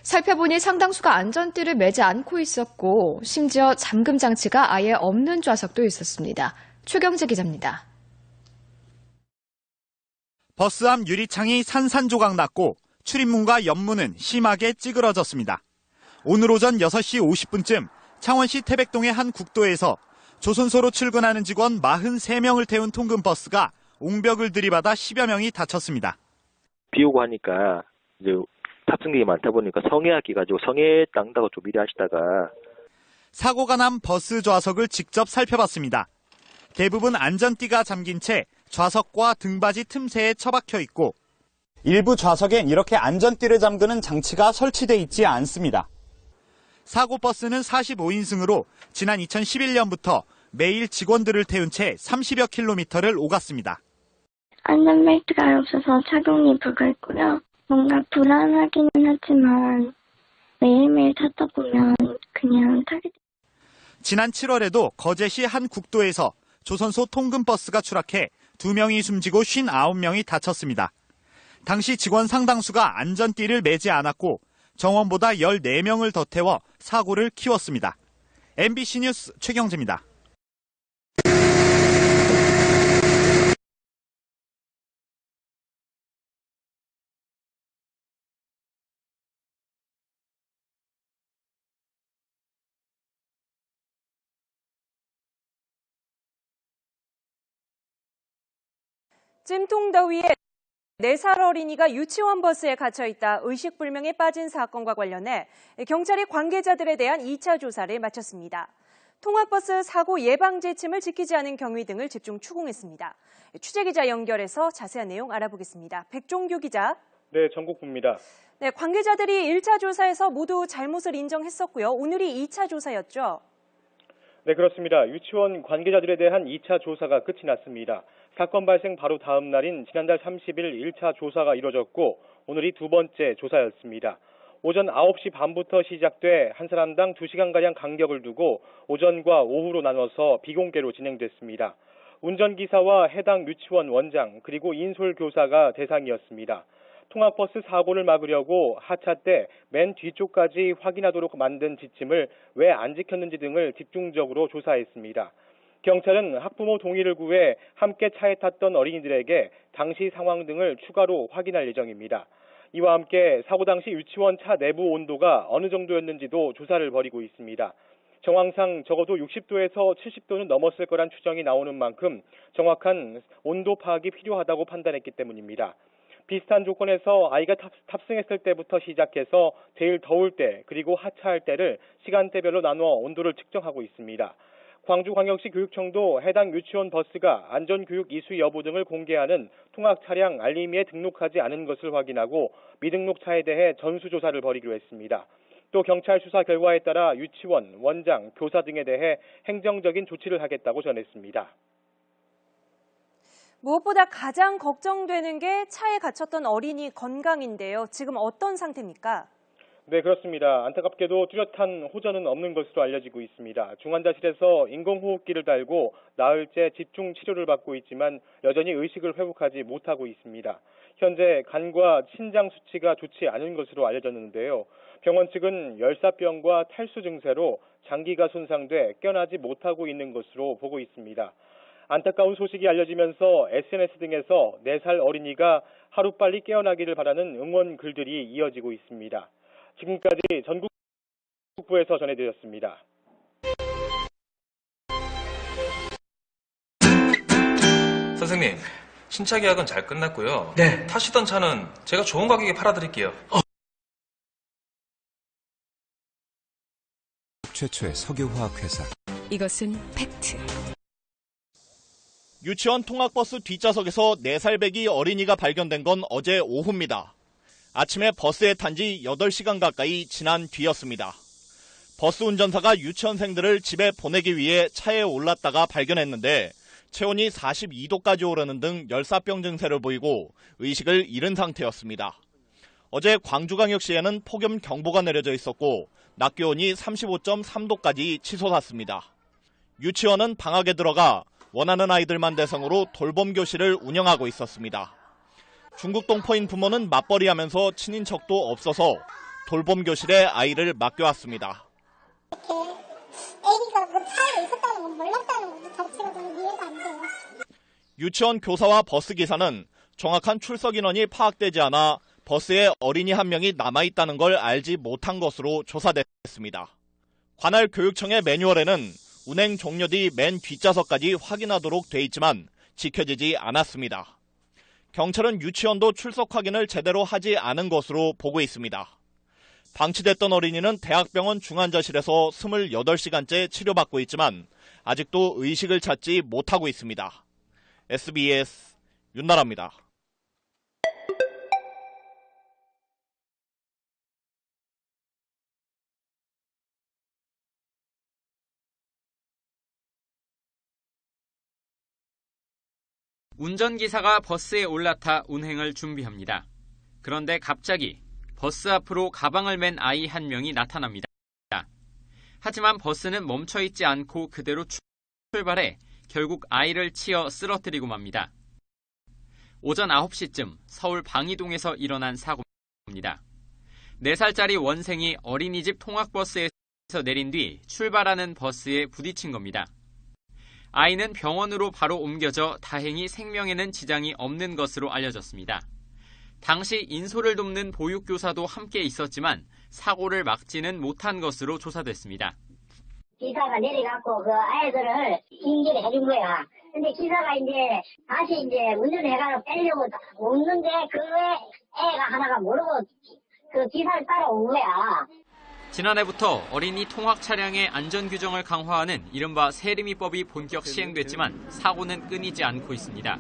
살펴보니 상당수가 안전띠를 매지 않고 있었고 심지어 잠금 장치가 아예 없는 좌석도 있었습니다. 최경재 기자입니다. 버스 앞 유리창이 산산조각 났고 출입문과 옆문은 심하게 찌그러졌습니다. 오늘 오전 6시 50분쯤 창원시 태백동의 한 국도에서 조선소로 출근하는 직원 43명을 태운 통근버스가 옹벽을 들이받아 10여 명이 다쳤습니다. 비 오고 하니까 이제 탑승객이 많다 보니까 성애하기 가지고 성애 땅다고 좀 미리 하시다가 사고가 난 버스 좌석을 직접 살펴봤습니다. 대부분 안전띠가 잠긴 채 좌석과 등받이 틈새에 처박혀 있고 일부 좌석엔 이렇게 안전띠를 잠그는 장치가 설치돼 있지 않습니다. 사고 버스는 45인승으로 지난 2011년부터 매일 직원들을 태운 채 30여 킬로미터를 오갔습니다. 안전벨트가 없어서 착용이 불가했고요. 뭔가 불안하기는 하지만 매일매일 타다 보면 그냥 타게 돼요. 지난 7월에도 거제시 한 국도에서 조선소 통근버스가 추락해 2명이 숨지고 59명이 다쳤습니다. 당시 직원 상당수가 안전띠를 매지 않았고 정원보다 14명을 더 태워 사고를 키웠습니다. MBC 뉴스 최경재입니다. 찜통더위에 4살 어린이가 유치원 버스에 갇혀있다 의식불명에 빠진 사건과 관련해 경찰이 관계자들에 대한 2차 조사를 마쳤습니다. 통학버스 사고 예방 지침을 지키지 않은 경위 등을 집중 추궁했습니다. 취재기자 연결해서 자세한 내용 알아보겠습니다. 백종규 기자. 네, 전국부입니다. 네, 관계자들이 1차 조사에서 모두 잘못을 인정했었고요. 오늘이 2차 조사였죠? 네, 그렇습니다. 유치원 관계자들에 대한 2차 조사가 끝이 났습니다. 사건 발생 바로 다음 날인 지난달 30일 1차 조사가 이뤄졌고 오늘이 두 번째 조사였습니다. 오전 9시 반부터 시작돼 한 사람당 2시간가량 간격을 두고 오전과 오후로 나눠서 비공개로 진행됐습니다. 운전기사와 해당 유치원 원장 그리고 인솔교사가 대상이었습니다. 통학버스 사고를 막으려고 하차 때 맨 뒤쪽까지 확인하도록 만든 지침을 왜 안 지켰는지 등을 집중적으로 조사했습니다. 경찰은 학부모 동의를 구해 함께 차에 탔던 어린이들에게 당시 상황 등을 추가로 확인할 예정입니다. 이와 함께 사고 당시 유치원 차 내부 온도가 어느 정도였는지도 조사를 벌이고 있습니다. 정황상 적어도 60도에서 70도는 넘었을 거란 추정이 나오는 만큼 정확한 온도 파악이 필요하다고 판단했기 때문입니다. 비슷한 조건에서 아이가 탑승했을 때부터 시작해서 제일 더울 때 그리고 하차할 때를 시간대별로 나누어 온도를 측정하고 있습니다. 광주광역시 교육청도 해당 유치원 버스가 안전교육 이수 여부 등을 공개하는 통학차량 알림이에 등록하지 않은 것을 확인하고 미등록 차에 대해 전수조사를 벌이기로 했습니다. 또 경찰 수사 결과에 따라 유치원, 원장, 교사 등에 대해 행정적인 조치를 하겠다고 전했습니다. 무엇보다 가장 걱정되는 게 차에 갇혔던 어린이 건강인데요. 지금 어떤 상태입니까? 네, 그렇습니다. 안타깝게도 뚜렷한 호전은 없는 것으로 알려지고 있습니다. 중환자실에서 인공호흡기를 달고 나흘째 집중 치료를 받고 있지만 여전히 의식을 회복하지 못하고 있습니다. 현재 간과 신장 수치가 좋지 않은 것으로 알려졌는데요. 병원 측은 열사병과 탈수 증세로 장기가 손상돼 깨어나지 못하고 있는 것으로 보고 있습니다. 안타까운 소식이 알려지면서 SNS 등에서 4살 어린이가 하루빨리 깨어나기를 바라는 응원 글들이 이어지고 있습니다. 지금까지 전국부에서 전해드렸습니다. 선생님, 신차 계약은 잘 끝났고요. 네. 타시던 차는 제가 좋은 가격에 팔아드릴게요. 최초의 석유화학회사. 이것은 팩트. 유치원 통학버스 뒷좌석에서 4살 배기 어린이가 발견된 건 어제 오후입니다. 아침에 버스에 탄 지 8시간 가까이 지난 뒤였습니다. 버스 운전사가 유치원생들을 집에 보내기 위해 차에 올랐다가 발견했는데 체온이 42도까지 오르는 등 열사병 증세를 보이고 의식을 잃은 상태였습니다. 어제 광주광역시에는 폭염 경보가 내려져 있었고 낮 기온이 35.3도까지 치솟았습니다. 유치원은 방학에 들어가 원하는 아이들만 대상으로 돌봄 교실을 운영하고 있었습니다. 중국 동포인 부모는 맞벌이하면서 친인척도 없어서 돌봄 교실에 아이를 맡겨왔습니다. 애기가 그 차에 있었다는 건 몰랐다는 것 자체가 너무 이해가 안 돼요. 유치원 교사와 버스 기사는 정확한 출석 인원이 파악되지 않아 버스에 어린이 한 명이 남아있다는 걸 알지 못한 것으로 조사됐습니다. 관할 교육청의 매뉴얼에는 운행 종료 뒤 맨 뒷좌석까지 확인하도록 돼 있지만 지켜지지 않았습니다. 경찰은 유치원도 출석 확인을 제대로 하지 않은 것으로 보고 있습니다. 방치됐던 어린이는 대학병원 중환자실에서 28시간째 치료받고 있지만 아직도 의식을 찾지 못하고 있습니다. SBS 윤나라입니다. 운전기사가 버스에 올라타 운행을 준비합니다. 그런데 갑자기 버스 앞으로 가방을 맨 아이 한 명이 나타납니다. 하지만 버스는 멈춰있지 않고 그대로 출발해 결국 아이를 치어 쓰러뜨리고 맙니다. 오전 9시쯤 서울 방이동에서 일어난 사고입니다. 4살짜리 원생이 어린이집 통학버스에서 내린 뒤 출발하는 버스에 부딪힌 겁니다. 아이는 병원으로 바로 옮겨져 다행히 생명에는 지장이 없는 것으로 알려졌습니다. 당시 인솔을 돕는 보육교사도 함께 있었지만 사고를 막지는 못한 것으로 조사됐습니다. 기사가 내려갖고 그 아이들을 인계를 해준 거야. 근데 기사가 다시 운전해가지고 빼려고 오는데 그 애가 하나가 모르고 그 기사를 따라온 거야. 지난해부터 어린이 통학 차량의 안전 규정을 강화하는 이른바 세리미법이 본격 시행됐지만 사고는 끊이지 않고 있습니다.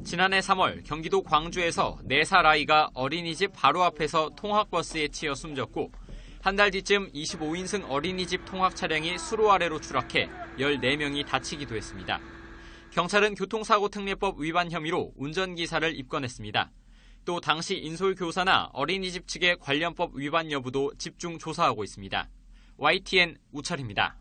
지난해 3월 경기도 광주에서 4살 아이가 어린이집 바로 앞에서 통학버스에 치여 숨졌고 한 달 뒤쯤 25인승 어린이집 통학 차량이 수로 아래로 추락해 14명이 다치기도 했습니다. 경찰은 교통사고특례법 위반 혐의로 운전기사를 입건했습니다. 또 당시 인솔교사나 어린이집 측의 관련법 위반 여부도 집중 조사하고 있습니다. YTN 우철입니다.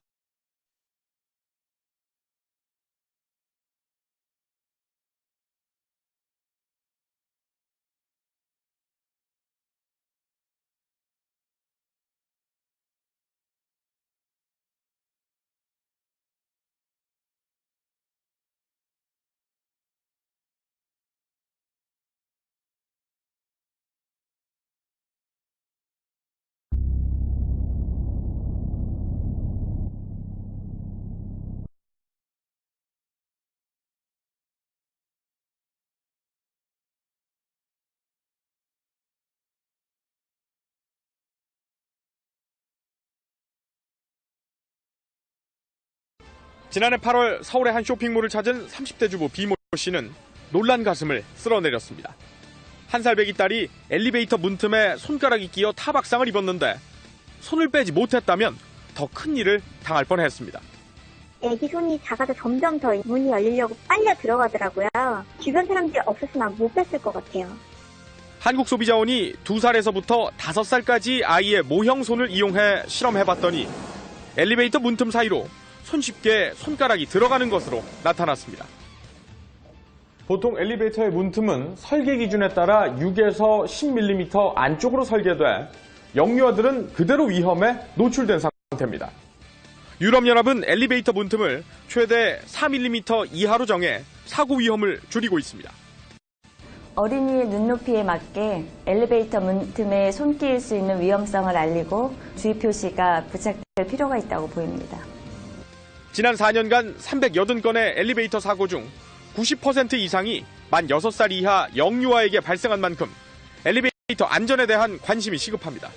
지난해 8월 서울의 한 쇼핑몰을 찾은 30대 주부 비모 씨는 놀란 가슴을 쓸어내렸습니다. 1살 배기 딸이 엘리베이터 문틈에 손가락이 끼어 타박상을 입었는데 손을 빼지 못했다면 더 큰 일을 당할 뻔했습니다. 애기 손이 작아서 점점 더 문이 열리려고 빨려 들어가더라고요. 주변 사람들이 없었으면 못 뺐을 것 같아요. 한국소비자원이 2살에서부터 5살까지 아이의 모형 손을 이용해 실험해봤더니 엘리베이터 문틈 사이로 손쉽게 손가락이 들어가는 것으로 나타났습니다. 보통 엘리베이터의 문틈은 설계 기준에 따라 6에서 10mm 안쪽으로 설계돼 영유아들은 그대로 위험에 노출된 상태입니다. 유럽연합은 엘리베이터 문틈을 최대 4mm 이하로 정해 사고 위험을 줄이고 있습니다. 어린이의 눈높이에 맞게 엘리베이터 문틈에 손 끼일 수 있는 위험성을 알리고 주의 표시가 부착될 필요가 있다고 보입니다. 지난 4년간 380건의 엘리베이터 사고 중 90% 이상이 만 6살 이하 영유아에게 발생한 만큼 엘리베이터 안전에 대한 관심이 시급합니다.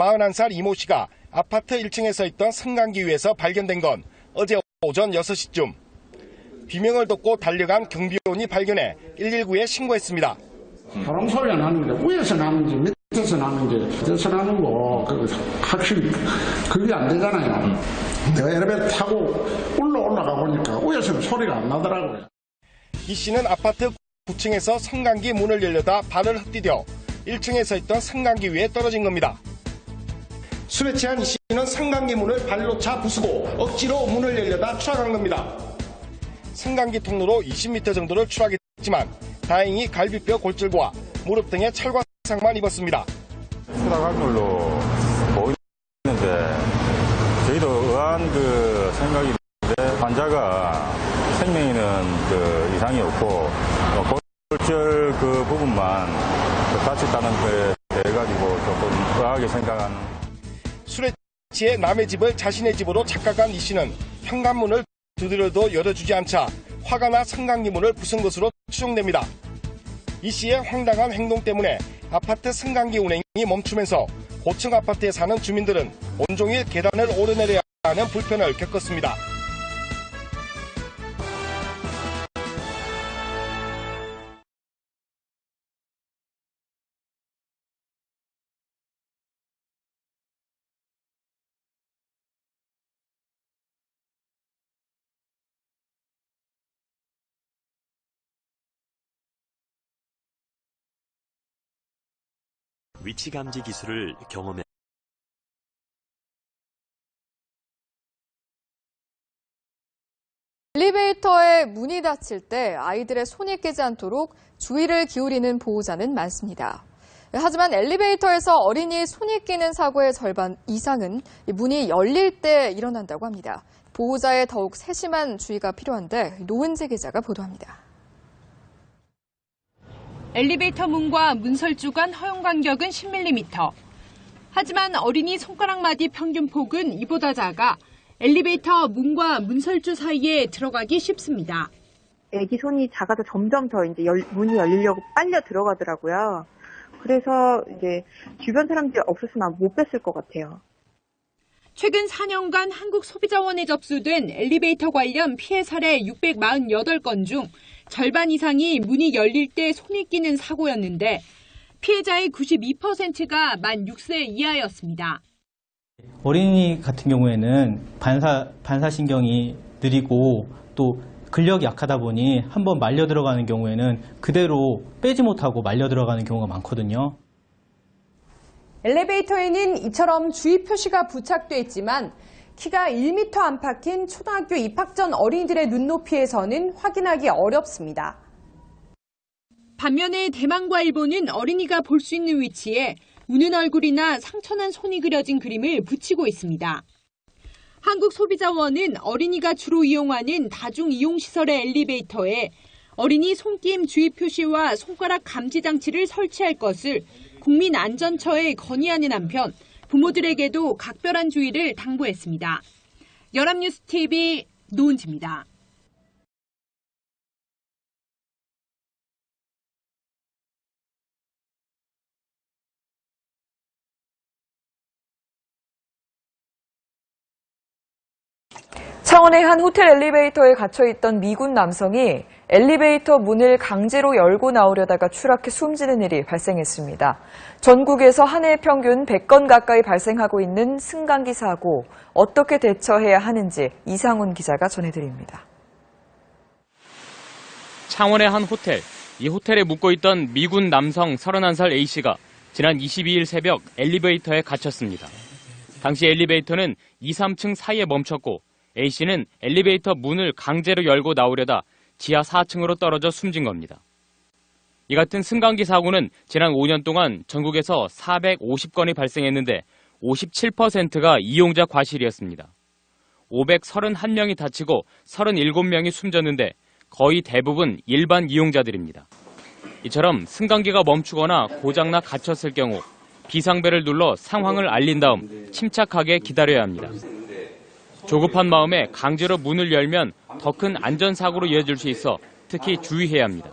마흔한 살 이모 씨가 아파트 1층에 서 있던 승강기 위에서 발견된 건 어제 오전 6시쯤. 비명을 듣고 달려간 경비원이 발견해 119에 신고했습니다. 바람 소리가 나는데 위에서 나는지 밑에서 나는지 밑에서 나는 거 확실히 그게 안 되잖아요. 내가 엘리베이터 타고 올라가 보니까 위에서는 소리가 안 나더라고요. 이 씨는 아파트 9층에서 승강기 문을 열려다 발을 헛디뎌 1층에 서 있던 승강기 위에 떨어진 겁니다. 술에 취한 이 씨는 승강기 문을 발로 차 부수고 억지로 문을 열려다 추락한 겁니다. 승강기 통로로 20m 정도를 추락했지만 다행히 갈비뼈 골절과 무릎 등의 찰과상만 입었습니다. 추락한 걸로 보이는데 저희도 의아한 생각이 드는데 환자가 생명에는 이상이 없고 골절 부분만 다쳤다는 거에 대해 가지고 조금 의아하게 생각하는. 술에 취해 남의 집을 자신의 집으로 착각한 이 씨는 현관문을 두드려도 열어주지 않자 화가 나 승강기 문을 부순 것으로 추정됩니다. 이 씨의 황당한 행동 때문에 아파트 승강기 운행이 멈추면서 고층 아파트에 사는 주민들은 온종일 계단을 오르내려야 하는 불편을 겪었습니다. 위치 감지 기술을 경험해 엘리베이터에 문이 닫힐 때 아이들의 손이 끼지 않도록 주의를 기울이는 보호자는 많습니다. 하지만 엘리베이터에서 어린이의 손이 끼는 사고의 절반 이상은 문이 열릴 때 일어난다고 합니다. 보호자의 더욱 세심한 주의가 필요한데 노은재 기자가 보도합니다. 엘리베이터 문과 문설주 간 허용 간격은 10mm. 하지만 어린이 손가락 마디 평균 폭은 이보다 작아 엘리베이터 문과 문설주 사이에 들어가기 쉽습니다. 애기 손이 작아서 점점 더 이제 문이 열리려고 빨려 들어가더라고요. 그래서 이제 주변 사람들이 없었으면 못 뺐을 것 같아요. 최근 4년간 한국소비자원에 접수된 엘리베이터 관련 피해 사례 648건 중 절반 이상이 문이 열릴 때 손이 끼는 사고였는데 피해자의 92%가 만 6세 이하였습니다. 어린이 같은 경우에는 반사신경이 느리고 또 근력이 약하다 보니 한번 말려 들어가는 경우에는 그대로 빼지 못하고 말려 들어가는 경우가 많거든요. 엘리베이터에는 이처럼 주의 표시가 부착돼 있지만 키가 1m 안팎인 초등학교 입학 전 어린이들의 눈높이에서는 확인하기 어렵습니다. 반면에 대만과 일본은 어린이가 볼 수 있는 위치에 우는 얼굴이나 상처난 손이 그려진 그림을 붙이고 있습니다. 한국소비자원은 어린이가 주로 이용하는 다중이용시설의 엘리베이터에 어린이 손김 주의 표시와 손가락 감지 장치를 설치할 것을 국민안전처에 건의하는 한편 부모들에게도 각별한 주의를 당부했습니다. 연합뉴스TV 노은지입니다. 창원의 한 호텔 엘리베이터에 갇혀있던 미군 남성이 엘리베이터 문을 강제로 열고 나오려다가 추락해 숨지는 일이 발생했습니다. 전국에서 한 해 평균 100건 가까이 발생하고 있는 승강기 사고, 어떻게 대처해야 하는지 이상훈 기자가 전해드립니다. 창원의 한 호텔, 이 호텔에 묵고 있던 미군 남성 31살 A씨가 지난 22일 새벽 엘리베이터에 갇혔습니다. 당시 엘리베이터는 2, 3층 사이에 멈췄고 A씨는 엘리베이터 문을 강제로 열고 나오려다 지하 4층으로 떨어져 숨진 겁니다. 이 같은 승강기 사고는 지난 5년 동안 전국에서 450건이 발생했는데 57%가 이용자 과실이었습니다. 531명이 다치고 37명이 숨졌는데 거의 대부분 일반 이용자들입니다. 이처럼 승강기가 멈추거나 고장나 갇혔을 경우 비상벨을 눌러 상황을 알린 다음 침착하게 기다려야 합니다. 조급한 마음에 강제로 문을 열면 더 큰 안전사고로 이어질 수 있어 특히 주의해야 합니다.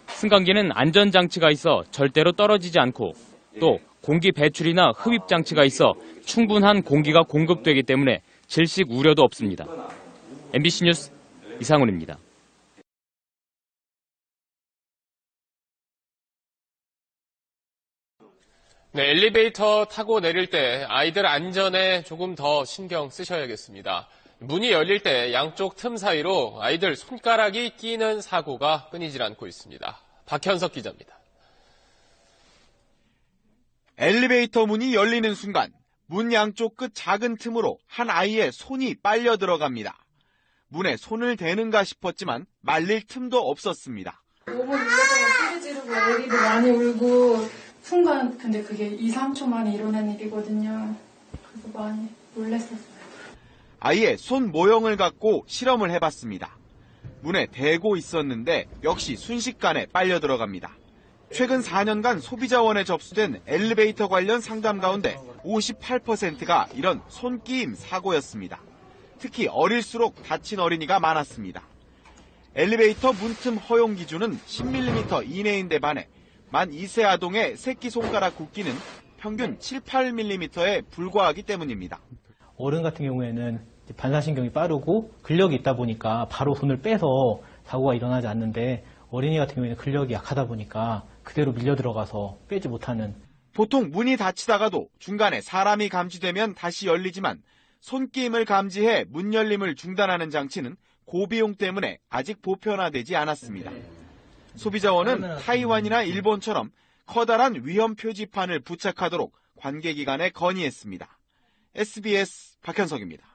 승강기는 안전장치가 있어 절대로 떨어지지 않고 또 공기 배출이나 흡입 장치가 있어 충분한 공기가 공급되기 때문에 질식 우려도 없습니다. MBC 뉴스 이상훈입니다. 네, 엘리베이터 타고 내릴 때 아이들 안전에 조금 더 신경 쓰셔야겠습니다. 문이 열릴 때 양쪽 틈 사이로 아이들 손가락이 끼는 사고가 끊이질 않고 있습니다. 박현석 기자입니다. 엘리베이터 문이 열리는 순간 문 양쪽 끝 작은 틈으로 한 아이의 손이 빨려 들어갑니다. 문에 손을 대는가 싶었지만 말릴 틈도 없었습니다. 너무 놀라서 소리 지르고 애기도 많이 울고 순간 근데 그게 2, 3초 만에 일어난 일이거든요. 그래서 많이 놀랐었어요. 아이의 손 모형을 갖고 실험을 해봤습니다. 문에 대고 있었는데 역시 순식간에 빨려 들어갑니다. 최근 4년간 소비자원에 접수된 엘리베이터 관련 상담 가운데 58%가 이런 손끼임 사고였습니다. 특히 어릴수록 다친 어린이가 많았습니다. 엘리베이터 문틈 허용 기준은 10mm 이내인데 반해 만 2세 아동의 새끼손가락 굵기는 평균 7, 8mm에 불과하기 때문입니다. 어른 같은 경우에는 반사신경이 빠르고 근력이 있다 보니까 바로 손을 빼서 사고가 일어나지 않는데 어린이 같은 경우에는 근력이 약하다 보니까 그대로 밀려 들어가서 빼지 못하는. 보통 문이 닫히다가도 중간에 사람이 감지되면 다시 열리지만 손끼임을 감지해 문 열림을 중단하는 장치는 고비용 때문에 아직 보편화되지 않았습니다. 소비자원은 타이완이나 일본처럼 커다란 위험 표지판을 부착하도록 관계기관에 건의했습니다. SBS 박현석입니다.